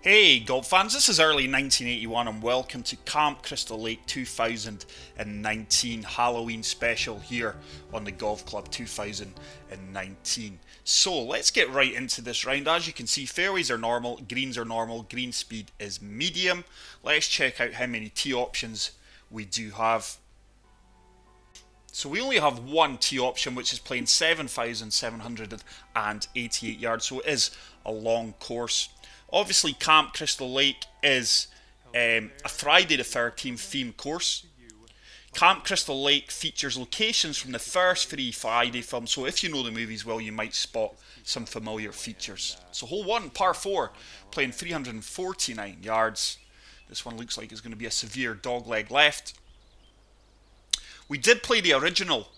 Hey golf fans, this is early 1981 and welcome to Camp Crystal Lake 2019 Halloween special here on the Golf Club 2019. So let's get right into this round. As you can see, fairways are normal, greens are normal, green speed is medium. Let's check out how many tee options we do have. So we only have one tee option, which is playing 7,788 yards, so it is a long course. Obviously, Camp Crystal Lake is a Friday the 13th themed course. Camp Crystal Lake features locations from the first three Friday films, so if you know the movies well, you might spot some familiar features. So hole 1, par 4, playing 349 yards. This one looks like it's going to be a severe dogleg left. We did play the original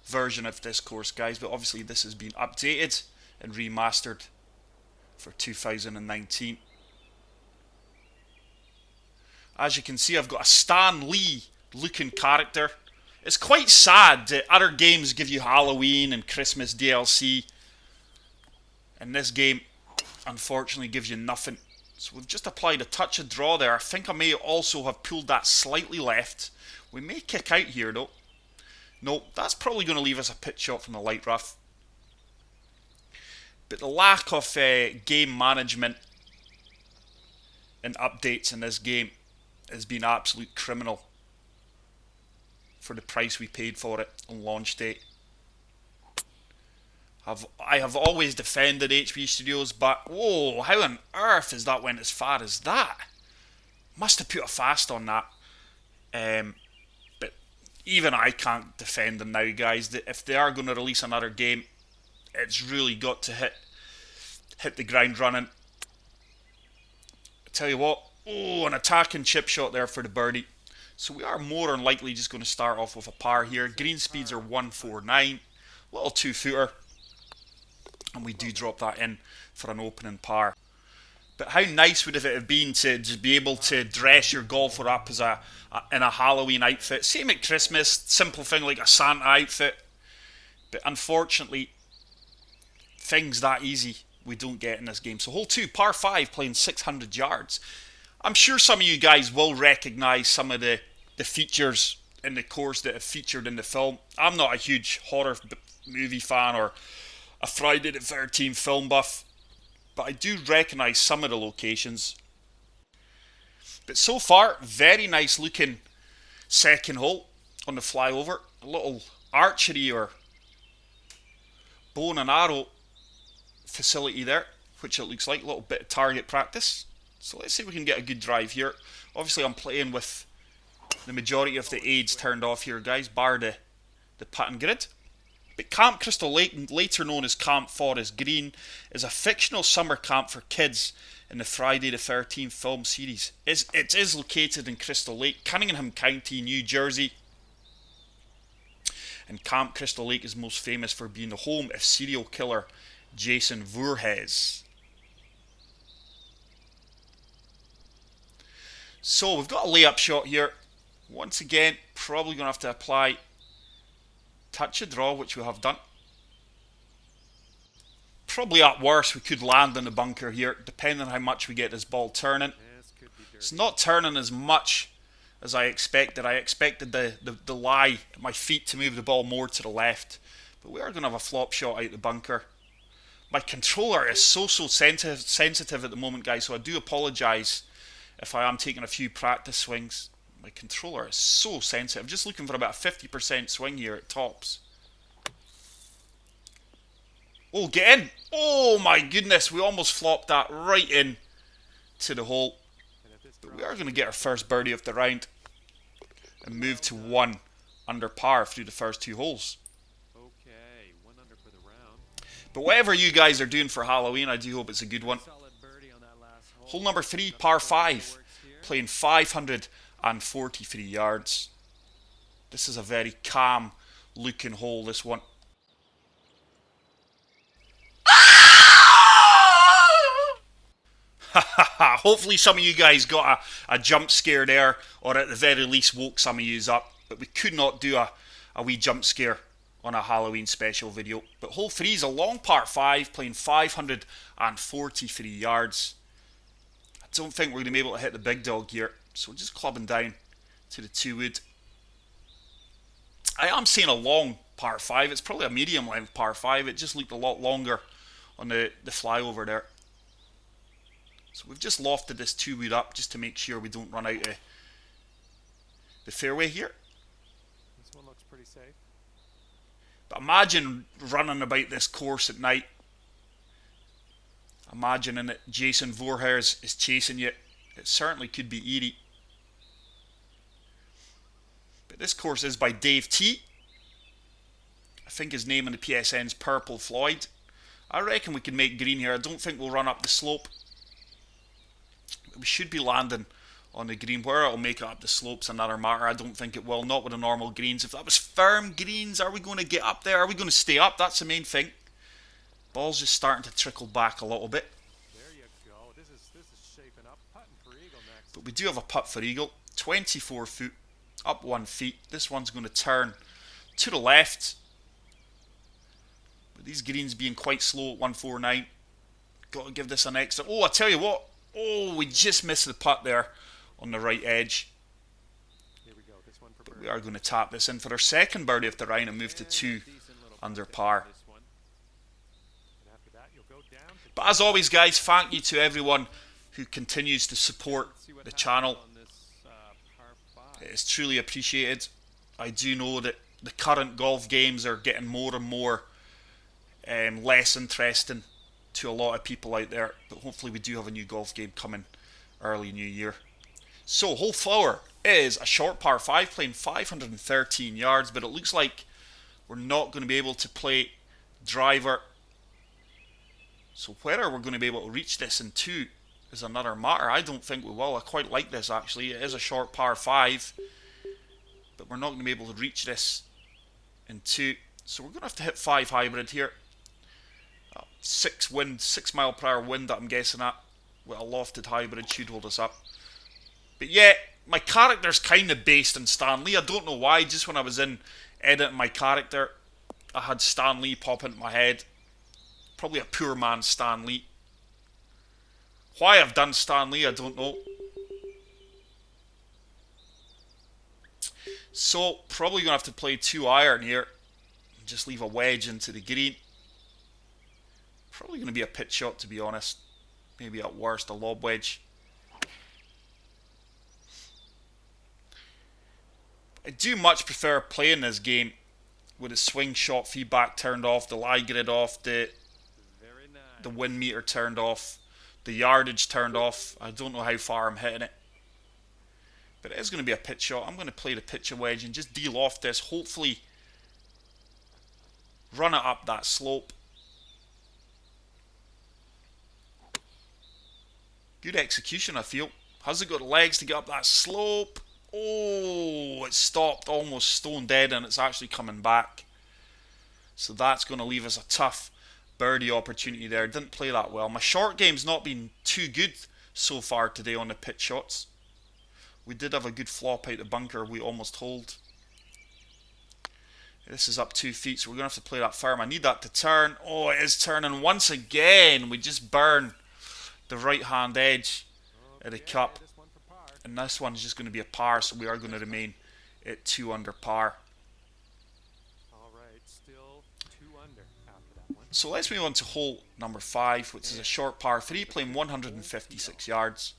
version of this course, guys, but obviously this has been updated and remastered for 2019. As you can see, I've got a Stan Lee looking character. It's quite sad that other games give you Halloween and Christmas DLC, and this game unfortunately gives you nothing. So we've just applied a touch of draw there. I think I may also have pulled that slightly left. We may kick out here though. No, that's probably going to leave us a pitch shot from the light rough. But the lack of game management and updates in this game has been absolute criminal for the price we paid for it on launch date. I have always defended HB Studios, but whoa, how on earth has that went as far as that? Must have put a fast on that. But even I can't defend them now, guys. If they are going to release another game, it's really got to hit the ground running. I tell you what, an attacking chip shot there for the birdie. So we are more than likely just going to start off with a par here. Green speeds are 149, little 2-footer, and we do drop that in for an opening par. But how nice would it have been to just be able to dress your golfer up as in a Halloween outfit? Same at Christmas, simple thing like a Santa outfit. But unfortunately, things that easy we don't get in this game. So hole 2, par 5, playing 600 yards. I'm sure some of you guys will recognise some of the features in the course that have featured in the film. I'm not a huge horror movie fan or a Friday the 13th film buff, but I do recognise some of the locations. But so far, very nice looking second hole on the flyover. A little archery or bow and arrow facility there, which it looks like. A little bit of target practice. So let's see if we can get a good drive here. Obviously I'm playing with the majority of the aids turned off here, guys, bar the putting grid. But Camp Crystal Lake, later known as Camp Forest Green, is a fictional summer camp for kids in the Friday the 13th film series. It is located in Crystal Lake, Cunningham County, New Jersey. And Camp Crystal Lake is most famous for being the home of serial killer Jason Voorhees. So we've got a layup shot here. Once again, probably going to have to apply touch of draw, which we have done. Probably at worst we could land in the bunker here, depending on how much we get this ball turning. It's not turning as much as I expected. I expected the lie at my feet to move the ball more to the left. But we are going to have a flop shot out the bunker. My controller is so sensitive at the moment, guys, so I do apologise if I am taking a few practice swings. My controller is so sensitive. I'm just looking for about a 50% swing here at tops. Oh, get in! Oh my goodness, we almost flopped that right in to the hole. But we are going to get our first birdie of the round and move to 1 under par through the first 2 holes. But whatever you guys are doing for Halloween, I do hope it's a good one. Hole number 3, par 5, playing 543 yards. This is a very calm looking hole, this one. Hopefully some of you guys got a jump scare there, or at the very least woke some of yous up. But we could not do a wee jump scare on a Halloween special video. But hole 3 is a long par 5, playing 543 yards. I don't think we're going to be able to hit the big dog here. So we're just clubbing down to the 2 wood. I am seeing a long par 5. It's probably a medium length par 5. It just looked a lot longer on the flyover there. So we've just lofted this 2 wood up just to make sure we don't run out of the fairway here. This one looks pretty safe. But imagine running about this course at night. Imagining that Jason Voorhees is chasing you. It certainly could be eerie. But this course is by Dave T. I think his name in the PSN is Purple Floyd. I reckon we can make green here. I don't think we'll run up the slope. We should be landing on the green. Where it'll make it up the slope's another matter. I don't think it will. Not with the normal greens. If that was firm greens, are we going to get up there? Are we going to stay up? That's the main thing. Ball's just starting to trickle back a little bit. There you go. This is shaping up. Putting for eagle next. But we do have a putt for eagle. 24 foot. Up 1 foot. This one's going to turn to the left. But these greens being quite slow at 149. Got to give this an extra. Oh, I tell you what. Oh, we just missed the putt there on the right edge. Here we go. This one for But we are going to tap this in for our second birdie of the round and move to 2 under par. But as always, guys, thank you to everyone who continues to support the channel. It is truly appreciated. I do know that the current golf games are getting more and more less interesting to a lot of people out there, but hopefully we do have a new golf game coming early new year. So hole flower is a short par 5 playing 513 yards, but it looks like we're not going to be able to play driver. So whether we're going to be able to reach this in 2 is another matter. I don't think we will. I quite like this actually. It is a short par 5, but we're not going to be able to reach this in 2. So we're going to have to hit 5 hybrid here. 6 wind, 6 mile per hour wind that I'm guessing at with a lofted hybrid should hold us up. But yeah, my character's kind of based on Stan Lee. I don't know why. Just when I was in editing my character, I had Stan Lee pop into my head. Probably a poor man's Stan Lee. Why I've done Stan Lee, I don't know. So probably gonna have to play 2 iron here and just leave a wedge into the green. Probably going to be a pitch shot, to be honest. Maybe at worst a lob wedge. I do much prefer playing this game with the swing shot feedback turned off, the lie grid off, the wind meter turned off, the yardage turned off. I don't know how far I'm hitting it. But it is going to be a pitch shot. I'm going to play the pitcher wedge and just de-loft this. Hopefully run it up that slope. Good execution, I feel. Has it got legs to get up that slope? Oh, it stopped almost stone dead and it's actually coming back. So that's going to leave us a tough birdie opportunity there. Didn't play that well. My short game's not been too good so far today on the pitch shots. We did have a good flop out the bunker. We almost hold. This is up 2 feet, so we're going to have to play that firm. I need that to turn. Oh, it is turning once again. We just burn the right hand edge of the cup, and this one is just going to be a par, so we are going to remain at 2 under par. Alright, still 2 under after that one. So let's move on to hole number 5, which is a short par 3 playing 156 yards.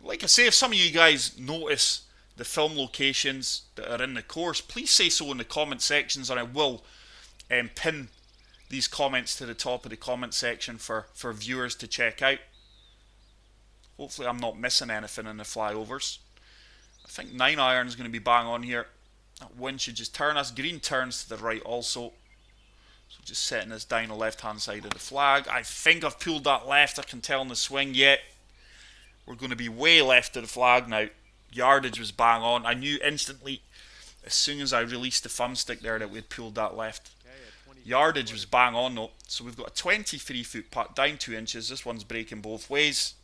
Like I say, if some of you guys notice the film locations that are in the course, please say so in the comment sections, and I will pin these comments to the top of the comment section for viewers to check out. Hopefully I'm not missing anything in the flyovers. I think 9 iron is going to be bang on here. That wind should just turn us. Green turns to the right also. So just setting this down the left hand side of the flag. I think I've pulled that left. I can tell in the swing yet. We're going to be way left of the flag now. Yardage was bang on. I knew instantly as soon as I released the thumbstick there that we'd pulled that left. Yardage was bang on though. So we've got a 23 foot putt down 2 inches. This one's breaking both ways.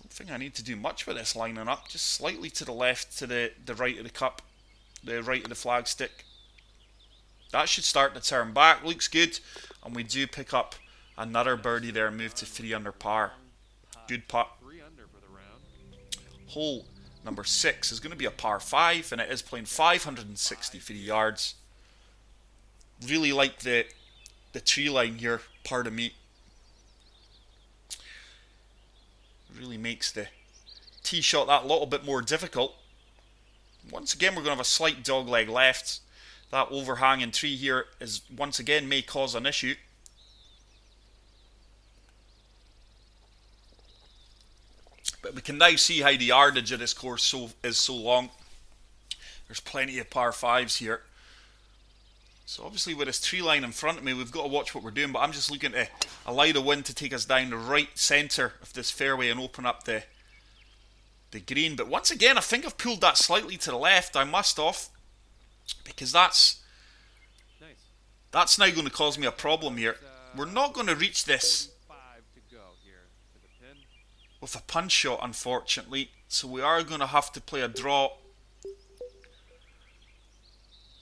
Don't think I need to do much with this lining up. Just slightly to the left, to the right of the cup. The right of the flagstick. That should start to turn back. Looks good. And we do pick up another birdie there and move to 3 under par. Good putt. 3 under for the round. Hole number 6 is going to be a par 5, and it is playing 563 yards. Really like the tree line here, pardon me. Really makes the tee shot that little bit more difficult. Once again, we're going to have a slight dogleg left. That overhanging tree here is once again may cause an issue. But we can now see how the yardage of this course is so long. There's plenty of par 5s here. So obviously with this tree line in front of me, we've got to watch what we're doing. But I'm just looking to allow the wind to take us down the right centre of this fairway and open up the green. But once again, I think I've pulled that slightly to the left. I must have. Because that's now going to cause me a problem here. We're not going to reach this 5 to go here to the pin. with a punch shot, unfortunately. So we are going to have to play a draw.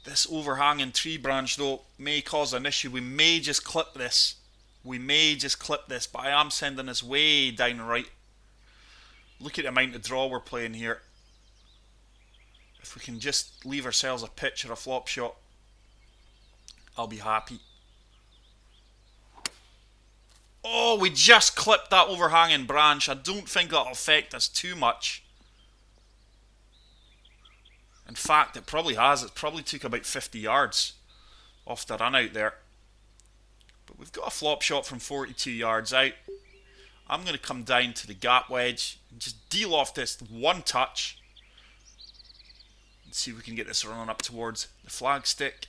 This overhanging tree branch, though, may cause an issue. We may just clip this. But I am sending this way down the right. Look at the amount of draw we're playing here. If we can just leave ourselves a pitch or a flop shot, I'll be happy. Oh, we just clipped that overhanging branch. I don't think that'll affect us too much. In fact, it probably has. It probably took about 50 yards off the run out there. But we've got a flop shot from 42 yards out. I'm going to come down to the gap wedge and just deal off this one touch. And see if we can get this running up towards the flagstick.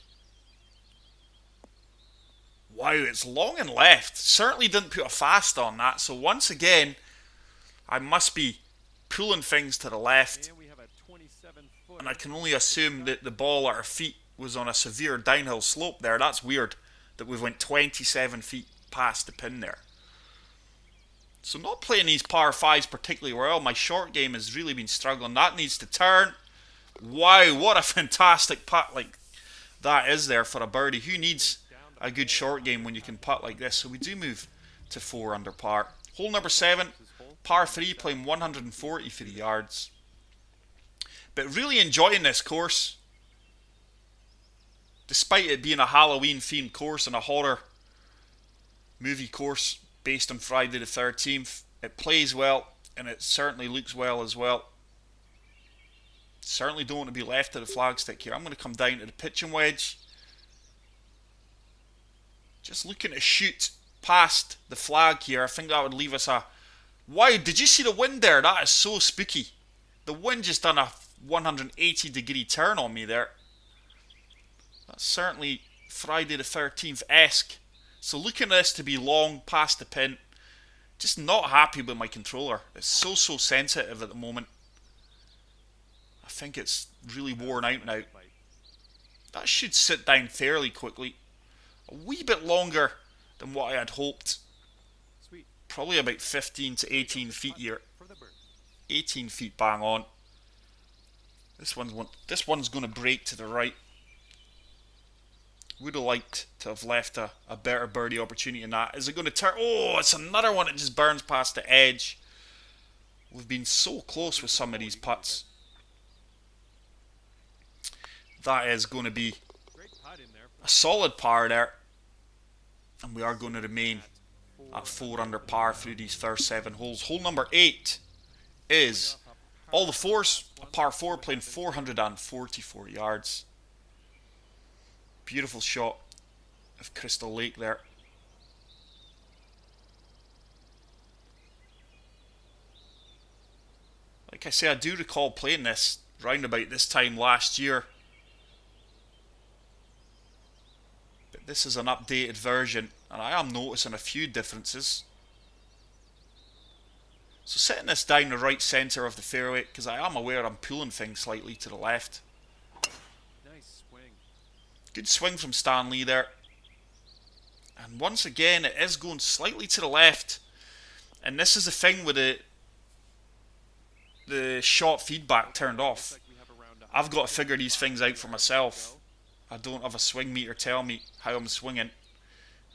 Wow, it's long and left. Certainly didn't put a fast on that. So once again, I must be pulling things to the left. And we have a 27-foot. And I can only assume that the ball at our feet was on a severe downhill slope there. That's weird that we went 27 feet past the pin there. So not playing these par 5s particularly well. My short game has really been struggling. That needs to turn. Wow, what a fantastic putt like that is there for a birdie. Who needs a good short game when you can putt like this? So we do move to 4 under par. Hole number 7, par 3, playing 143 yards. But really enjoying this course. Despite it being a Halloween themed course and a horror movie course based on Friday the 13th, it plays well and it certainly looks well as well. Certainly don't want to be left to the flagstick here. I'm going to come down to the pitching wedge. Just looking to shoot past the flag here. I think that would leave us a... Wow, did you see the wind there? That is so spooky. The wind just done a 180 degree turn on me there. That's certainly Friday the 13th-esque. So looking at this to be long past the pin. Just not happy with my controller. It's so sensitive at the moment. I think it's really worn out now. That should sit down fairly quickly. A wee bit longer than what I had hoped. Sweet. Probably about 15 to 18 feet here. For the bird. 18 feet bang on. This one's going to break to the right. Would have liked to have left a better birdie opportunity than that. Is it going to turn? Oh, it's another one that just burns past the edge. We've been so close with some of these putts. That is going to be Great putt in there. a solid par there. And we are going to remain at 4 under par through these first 7 holes. Hole number 8 is all the fours. A par 4 playing 444 yards. Beautiful shot of Crystal Lake there. Like I say, I do recall playing this round about this time last year. But this is an updated version, and I am noticing a few differences. So setting this down the right centre of the fairway, because I am aware I'm pulling things slightly to the left. Nice swing. Good swing from Stan Lee there. And once again, it is going slightly to the left. And this is the thing with the shot feedback turned off. Like we have around I've got to figure these things out for myself. I don't have a swing meter tell me how I'm swinging.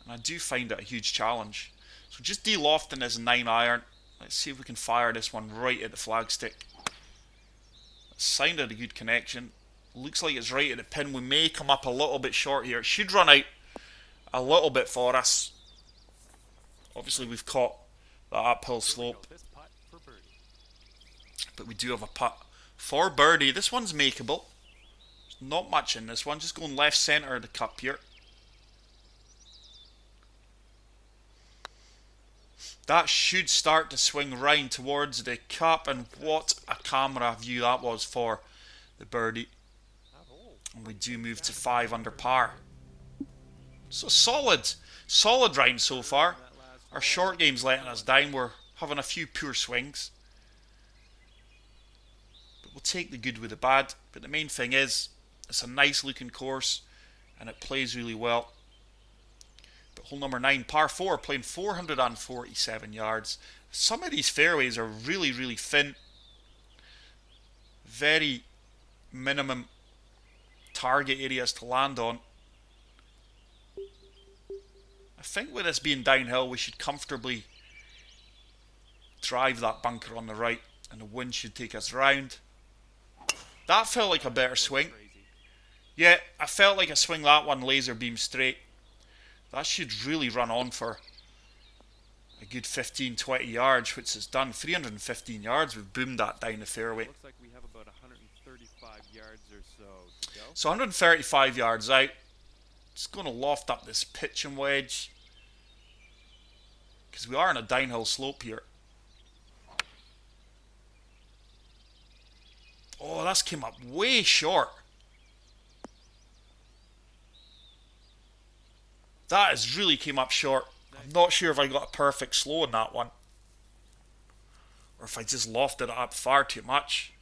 And I do find it a huge challenge. So just de-lofting this 9 iron. Let's see if we can fire this one right at the flagstick. It sounded a good connection. Looks like it's right at the pin. We may come up a little bit short here. It should run out a little bit for us. Obviously we've caught that uphill slope. This putt for birdie. But we do have a putt for birdie. This one's makeable. There's not much in this one. Just going left centre of the cup here. That should start to swing round towards the cup, and what a camera view that was for the birdie. And we do move to 5 under par. So solid round so far. Our short game's letting us down. We're having a few poor swings. But we'll take the good with the bad. But the main thing is, it's a nice looking course and it plays really well. But hole number 9, par 4, playing 447 yards. Some of these fairways are really, really thin. Very minimum target areas to land on. I think with this being downhill, we should comfortably drive that bunker on the right, and the wind should take us round. That felt like a better swing. Yeah, I felt like I swing that one laser beam straight. That should really run on for a good 15-20 yards, which is done. 315 yards, we've boomed that down the fairway. Looks like we have about 135 yards or so to go. So 135 yards out. Just going to loft up this pitching wedge, because we are on a downhill slope here. Oh, that's came up way short. That has really came up short. I'm not sure if I got a perfect slow in that one, or if I just lofted it up far too much.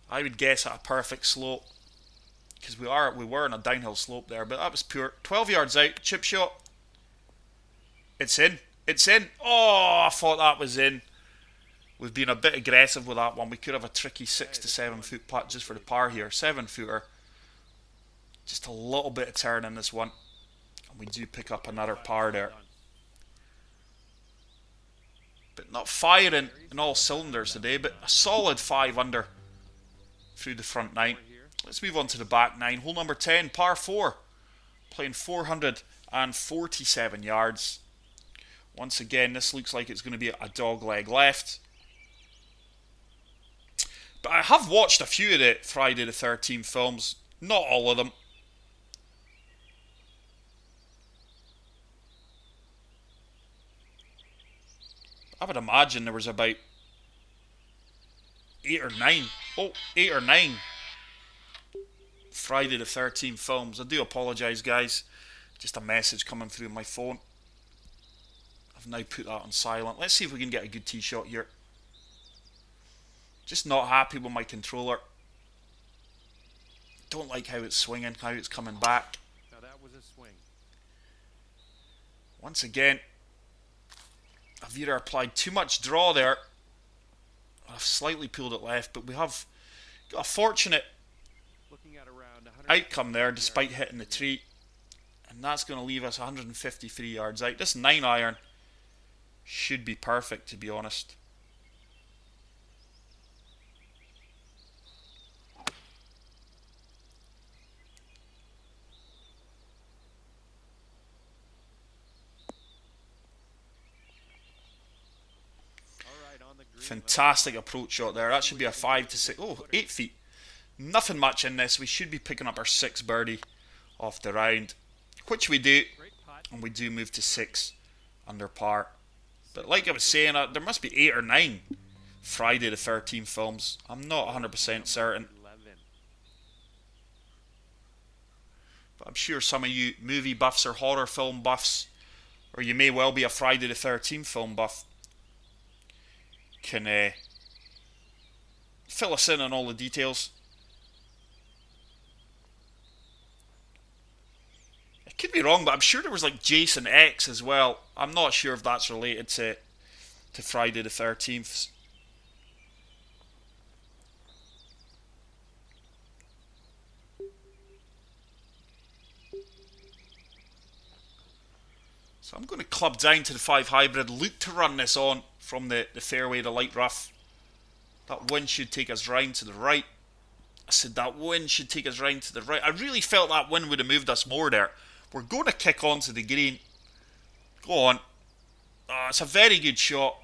I would guess at a perfect slope, because we were on a downhill slope there, but that was poor. 12 yards out, chip shot. It's in. It's in. Oh, I thought that was in. We've been a bit aggressive with that one. We could have a tricky 6 to 7 foot putt just for the par here. 7 footer. Just a little bit of turn in this one. And we do pick up another par there. But not firing in all cylinders today, but a solid 5 under through the front 9. Let's move on to the back 9. Hole number 10, par 4. Playing 447 yards. Once again, this looks like it's going to be a dog leg left. But I have watched a few of the Friday the 13th films. Not all of them. I would imagine there was about 8 or 9. Oh, 8 or 9 Friday the 13th films. I do apologise, guys. Just a message coming through my phone. I've now put that on silent. Let's see if we can get a good tee shot here. Just not happy with my controller. Don't like how it's swinging, how it's coming back. Now that was a swing. Once again, I've either applied too much draw there. I've slightly pulled it left, but we have got a fortunate outcome there despite hitting the tree. And that's going to leave us 153 yards out. This 9 iron should be perfect, to be honest. Fantastic approach shot there. That should be a 5 to 6. Oh, 8 feet. Nothing much in this. We should be picking up our 6th birdie off the round, which we do. And we do move to 6 under par. But like I was saying, there must be 8 or 9 Friday the 13th films. I'm not 100% certain. But I'm sure some of you movie buffs or horror film buffs, or you may well be a Friday the 13th film buff, can fill us in on all the details. I could be wrong, but I'm sure there was like Jason X as well. I'm not sure if that's related to Friday the 13th. So I'm going to club down to the 5 hybrid, look to run this on from the fairway to light rough. That wind should take us round to the right. I said that wind should take us round to the right. I really felt that wind would have moved us more there. We're going to kick onto the green. Go on. It's a very good shot.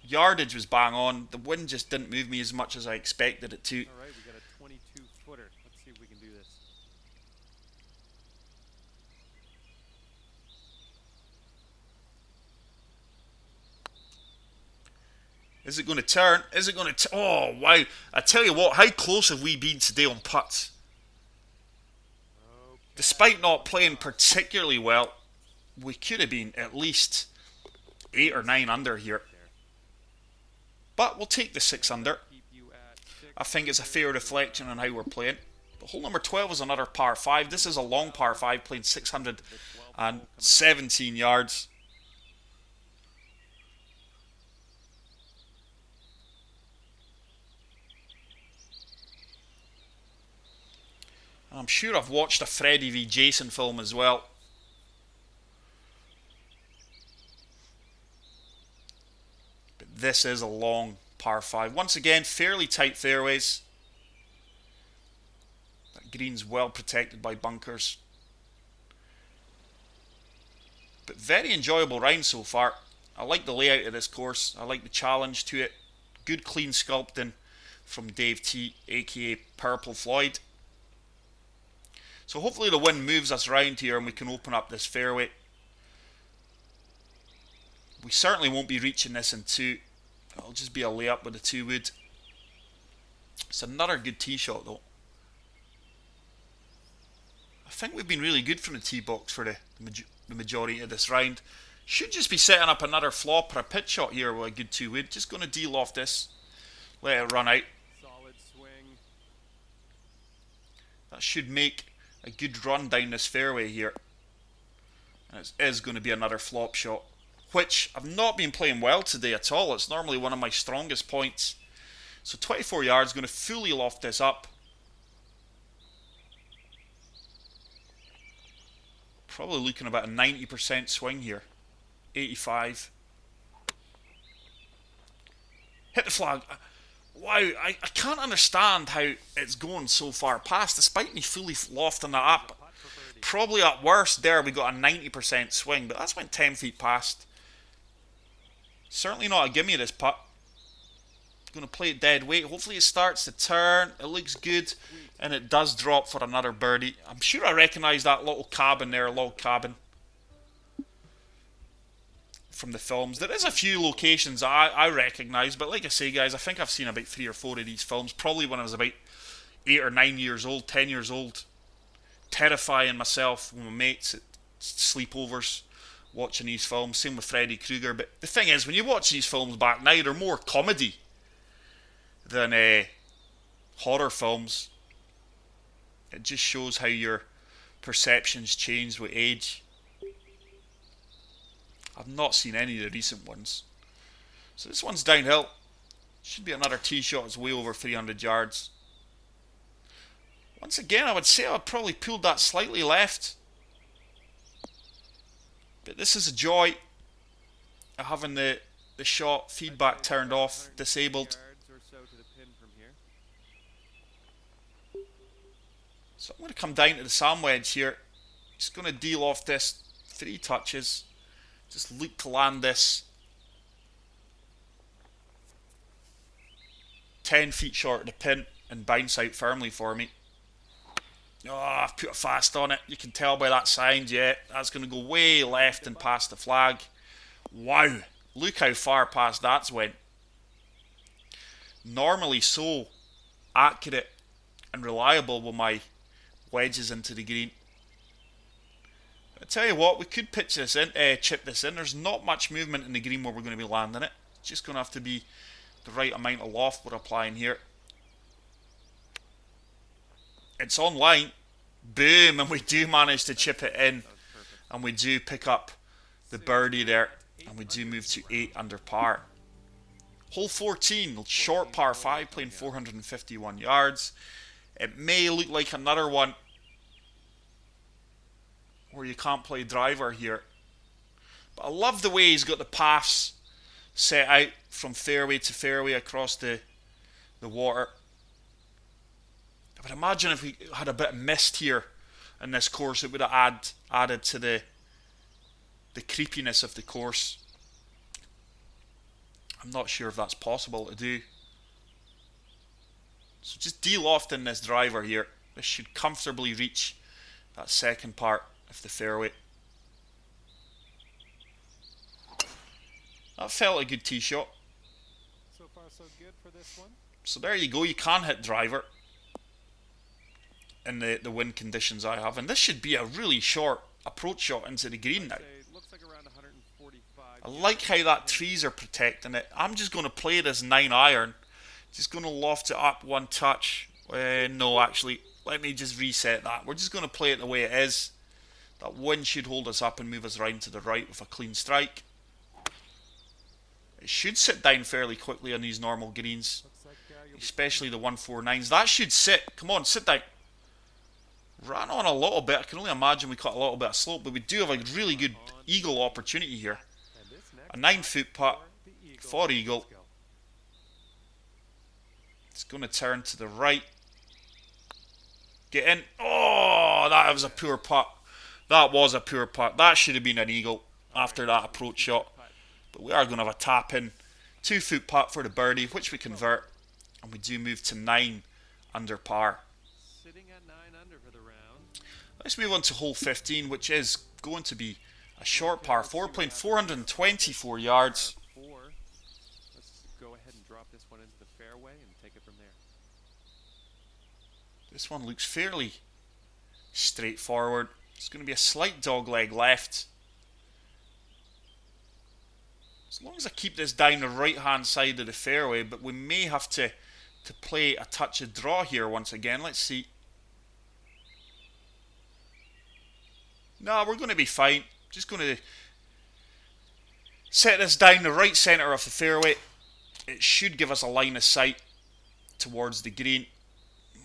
Yardage was bang on. The wind just didn't move me as much as I expected it to. All right, we got a 22-footer. Let's see if we can do this. Is it going to turn? Is it going to... Oh, wow. I tell you what, how close have we been today on putts? Okay. Despite not playing particularly well, we could have been at least 8 or 9 under here. But we'll take the 6 under. Keep you at 6. I think it's a fair reflection on how we're playing. But hole number 12 is another par 5. This is a long par 5, playing 617 yards. I'm sure I've watched a Freddy v Jason film as well. But this is a long par 5. Once again, fairly tight fairways. That green's well protected by bunkers. But very enjoyable round so far. I like the layout of this course. I like the challenge to it. Good clean sculpting from Dave T, aka Purple Floyd. So hopefully the wind moves us round here and we can open up this fairway. We certainly won't be reaching this in 2. It'll just be a layup with a 2 wood. It's another good tee shot though. I think we've been really good from the tee box for the majority of this round. Should just be setting up another flop or a pitch shot here with a good 2 wood. Just going to de-loft this. Let it run out. Solid swing. That should make a good run down this fairway here. And it is going to be another flop shot, which I've not been playing well today at all. It's normally one of my strongest points. So 24 yards, going to fully loft this up. Probably looking about a 90% swing here. 85. Hit the flag. Wow, I can't understand how it's going so far past, despite me fully lofting that up. Probably at worst there we got a 90% swing, but that's went 10 feet past. Certainly not a gimme this putt. Going to play it dead weight. Hopefully it starts to turn. It looks good, and it does drop for another birdie. I'm sure I recognise that little cabin there, log cabin, from the films. There is a few locations I recognise, but like I say guys, I think I've seen about 3 or 4 of these films, probably when I was about 8 or 9 years old, 10 years old, terrifying myself with my mates at sleepovers, watching these films. Same with Freddy Krueger. But the thing is, when you watch these films back now, they're more comedy than horror films. It just shows how your perceptions change with age. I've not seen any of the recent ones. So this one's downhill. Should be another tee shot. It's way over 300 yards. Once again, I would say I would probably pulled that slightly left. But this is a joy of having the shot feedback turned off, disabled. So I'm going to come down to the sand wedge here. Just going to de-loft this 3 touches. Just look to land this 10 feet short of the pin and bounce out firmly for me. Oh, I've put it fast on it. You can tell by that sound, yeah. That's going to go way left and past the flag. Wow. Look how far past that's went. Normally so accurate and reliable with my wedges into the green. I tell you what, we could pitch this in, chip this in. There's not much movement in the green where we're going to be landing it. It's just going to have to be the right amount of loft we're applying here. It's on line. Boom, and we do manage to chip it in. And we do pick up the birdie there. And we do move to 8 under par. Hole 14, short par 5, playing 451 yards. It may look like another one where you can't play driver here. But I love the way he's got the paths set out from fairway to fairway across the water. I would imagine if we had a bit of mist here in this course, it would have added to the creepiness of the course. I'm not sure if that's possible to do. So just de-lofting this driver here. This should comfortably reach that second part of the fairway. That felt a good tee shot. So far, so good for this one. So there you go. You can hit driver in the wind conditions I have. And this should be a really short approach shot into the green now. Looks like around 145. I like how that trees are protecting it. I'm just going to play this 9 iron. Just going to loft it up one touch. No, actually, let me just reset that. We're just going to play it the way it is. That wind should hold us up and move us round to the right with a clean strike. It should sit down fairly quickly on these normal greens, especially the 149s. That should sit. Come on, sit down. Ran on a little bit. I can only imagine we cut a little bit of slope, but we do have a really good eagle opportunity here. A 9-foot putt for eagle. It's going to turn to the right. Get in. Oh, that was a poor putt. That was a poor putt. That should have been an eagle after that approach shot. But we are going to have a tap in. 2-foot putt for the birdie, which we convert. And we do move to 9 under par. Sitting at 9 under for the round. Let's move on to hole 15, which is going to be a short par 4, playing 424 yards. Let's go ahead and drop this one into the fairway and take it from there. This one looks fairly straightforward. It's going to be a slight dogleg left. As long as I keep this down the right hand side of the fairway, but we may have to play a touch of draw here once again. Let's see. No, we're going to be fine. Just going to set this down the right centre of the fairway. It should give us a line of sight towards the green.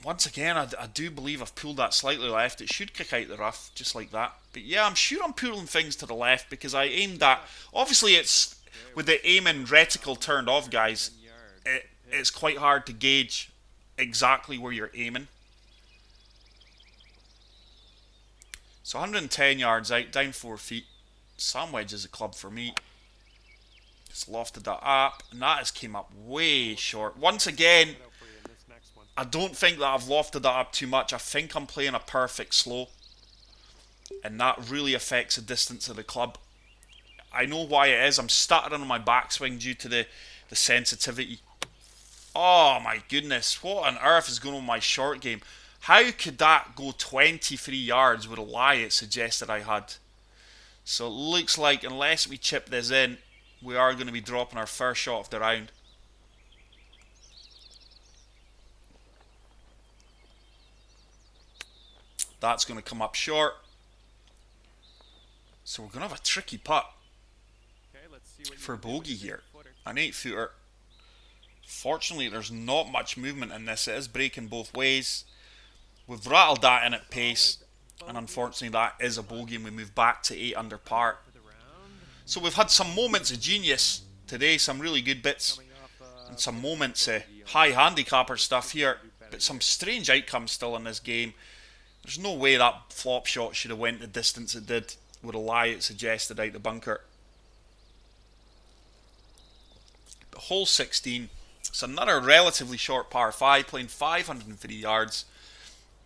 Once again, I do believe I've pulled that slightly left. It should kick out the rough, just like that. But yeah, I'm sure I'm pulling things to the left because I aimed that. Obviously, it's with the aiming reticle turned off, guys. It's quite hard to gauge exactly where you're aiming. So 110 yards out, down 4 feet. Sand wedge is a club for me. Just lofted that up, and that has came up way short. Once again, I don't think that I've lofted that up too much. I think I'm playing a perfect slow, and that really affects the distance of the club. I know why it is. I'm stuttering on my backswing due to the sensitivity. Oh my goodness, what on earth is going on with my short game? How could that go 23 yards with a lie it suggested I had? So it looks like unless we chip this in, we are going to be dropping our first shot of the round. That's going to come up short. So we're going to have a tricky putt for bogey here. An 8-footer. Fortunately, there's not much movement in this. It is breaking both ways. We've rattled that in at pace, and unfortunately that is a bogey, and we move back to 8 under par. So we've had some moments of genius today, some really good bits, and some moments of high handicapper stuff here, but some strange outcomes still in this game. There's no way that flop shot should have went the distance it did with a lie it suggested out the bunker. But hole 16, it's another relatively short par 5, playing 503 yards.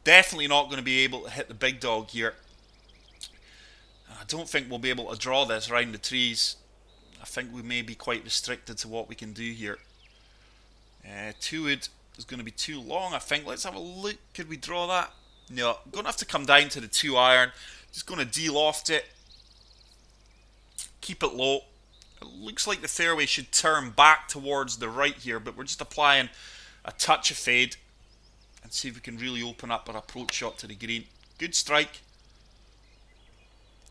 Definitely not going to be able to hit the big dog here. I don't think we'll be able to draw this round the trees. I think we may be quite restricted to what we can do here. 2-wood is going to be too long, I think. Let's have a look. Could we draw that? No. I'm going to have to come down to the 2 iron. Just going to de-loft it. Keep it low. It looks like the fairway should turn back towards the right here, but we're just applying a touch of fade and see if we can really open up our approach shot to the green. Good strike.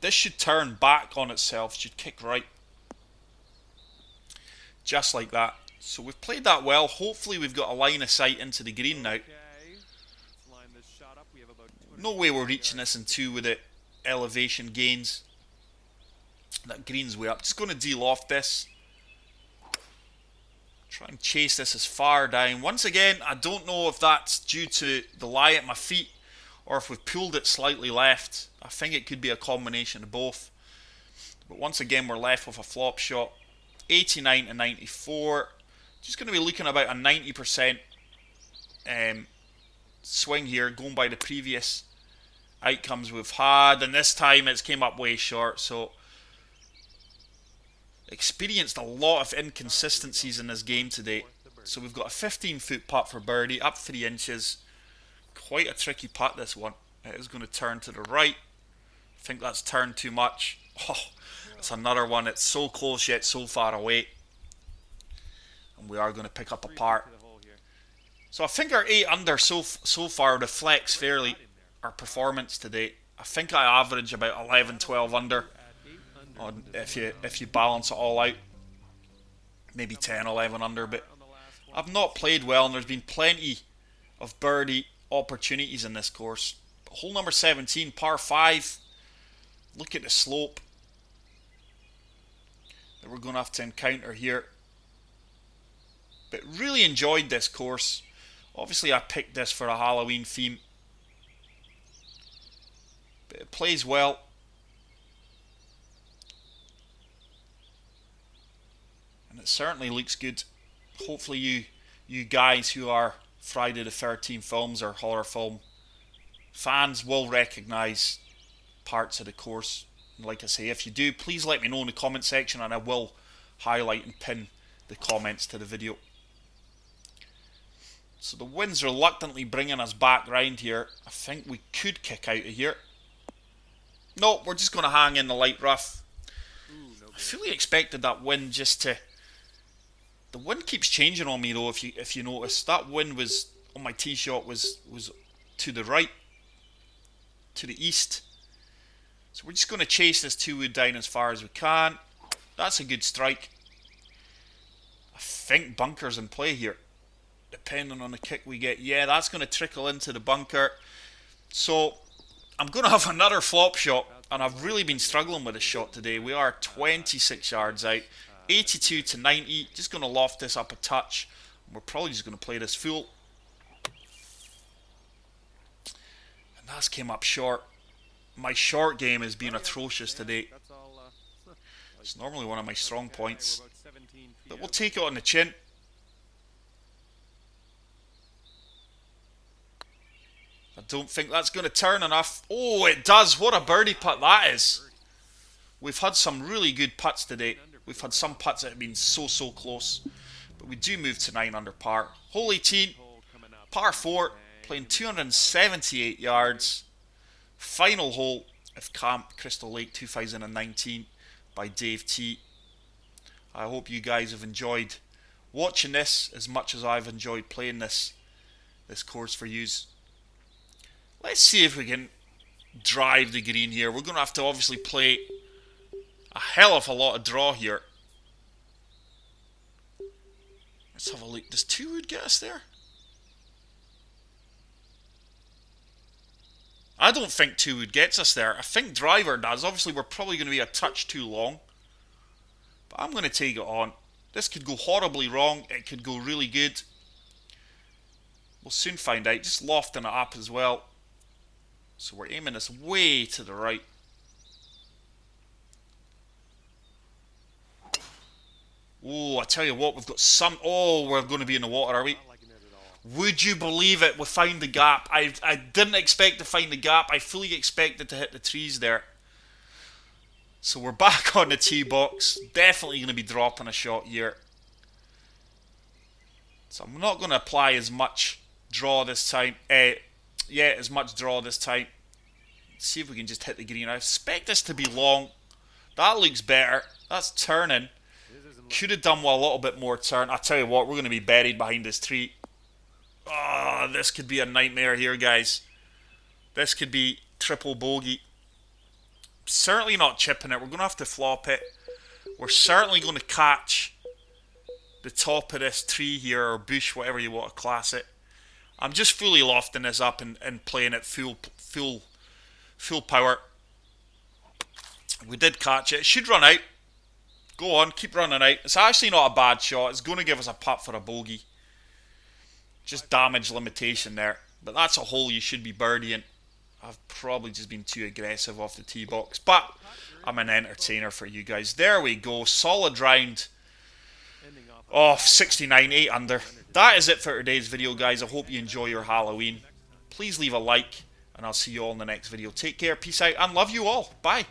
This should turn back on itself, should kick right. Just like that. So we've played that well. Hopefully we've got a line of sight into the green now. No way we're reaching this in 2 with the elevation gains. That green's way up. Just going to de-loft this. Try and chase this as far down. Once again, I don't know if that's due to the lie at my feet or if we've pulled it slightly left. I think it could be a combination of both. But once again, we're left with a flop shot. 89 to 94. Just going to be looking about a 90% swing here, going by the previous outcomes we've had. And this time it's came up way short. So experienced a lot of inconsistencies in this game today. So we've got a 15-foot putt for birdie, up 3 inches. Quite a tricky putt, this one. It is going to turn to the right. I think that's turned too much. Oh, it's another one. It's so close yet so far away. And we are going to pick up a par. So I think our 8 under so far reflects fairly our performance today. I think I average about 11, 12 under. If you balance it all out. Maybe 10, 11 under. But I've not played well, and there's been plenty of birdie opportunities in this course. But hole number 17, par 5. Look at the slope that we're going to have to encounter here. But really enjoyed this course. Obviously I picked this for a Halloween theme. But it plays well. And it certainly looks good. Hopefully you guys who are Friday the 13th films or horror film fans will recognise parts of the course. And like I say, if you do, please let me know in the comment section and I will highlight and pin the comments to the video. So the wind's reluctantly bringing us back round here. I think we could kick out of here. No, we're just going to hang in the light rough. I fully expected that wind just to... The wind keeps changing on me though, if you notice. That wind was on my tee shot was to the right, to the east. So we're just going to chase this 2-wood down as far as we can. That's a good strike. I think bunker's in play here, depending on the kick we get. Yeah, that's going to trickle into the bunker. So I'm going to have another flop shot, and I've really been struggling with this shot today. We are 26 yards out, 82 to 90. Just going to loft this up a touch. We're probably just going to play this full. And that's came up short. My short game has been atrocious today. It's normally one of my strong points. But we'll take it on the chin. I don't think that's going to turn enough. Oh, it does. What a birdie putt that is. We've had some really good putts today. We've had some putts that have been so close. But we do move to 9 under par. Hole 18, par 4, playing 278 yards. Final hole of Camp Crystal Lake 2019 by Dave T. I hope you guys have enjoyed watching this as much as I've enjoyed playing this course for yous. Let's see if we can drive the green here. We're going to have to obviously play a hell of a lot of draw here. Let's have a look. Does 2-wood get us there? I don't think 2-wood gets us there. I think driver does. Obviously, we're probably going to be a touch too long. But I'm going to take it on. This could go horribly wrong. It could go really good. We'll soon find out. Just lofting it up as well. So we're aiming this way to the right. Oh, I tell you what, we've got some... Oh, we're going to be in the water, are we? Would you believe it? We found the gap. I didn't expect to find the gap. I fully expected to hit the trees there. So we're back on the tee box. Definitely going to be dropping a shot here. So I'm not going to apply as much draw this time. As much draw this time. See if we can just hit the green. I expect this to be long. That looks better. That's turning. Could have done with a little bit more turn. I tell you what, we're going to be buried behind this tree. Oh, this could be a nightmare here, guys. This could be triple bogey. Certainly not chipping it. We're going to have to flop it. We're certainly going to catch the top of this tree here, or bush, whatever you want to class it. I'm just fully lofting this up and playing it full power. We did catch it. It should run out. Go on, keep running out. It's actually not a bad shot. It's going to give us a putt for a bogey. Just damage limitation there. But that's a hole you should be birdieing. I've probably just been too aggressive off the tee box. But I'm an entertainer for you guys. There we go. Solid round. Off 69, 8 under. That is it for today's video, guys. I hope you enjoy your Halloween. Please leave a like, and I'll see you all in the next video. Take care, peace out, and love you all. Bye.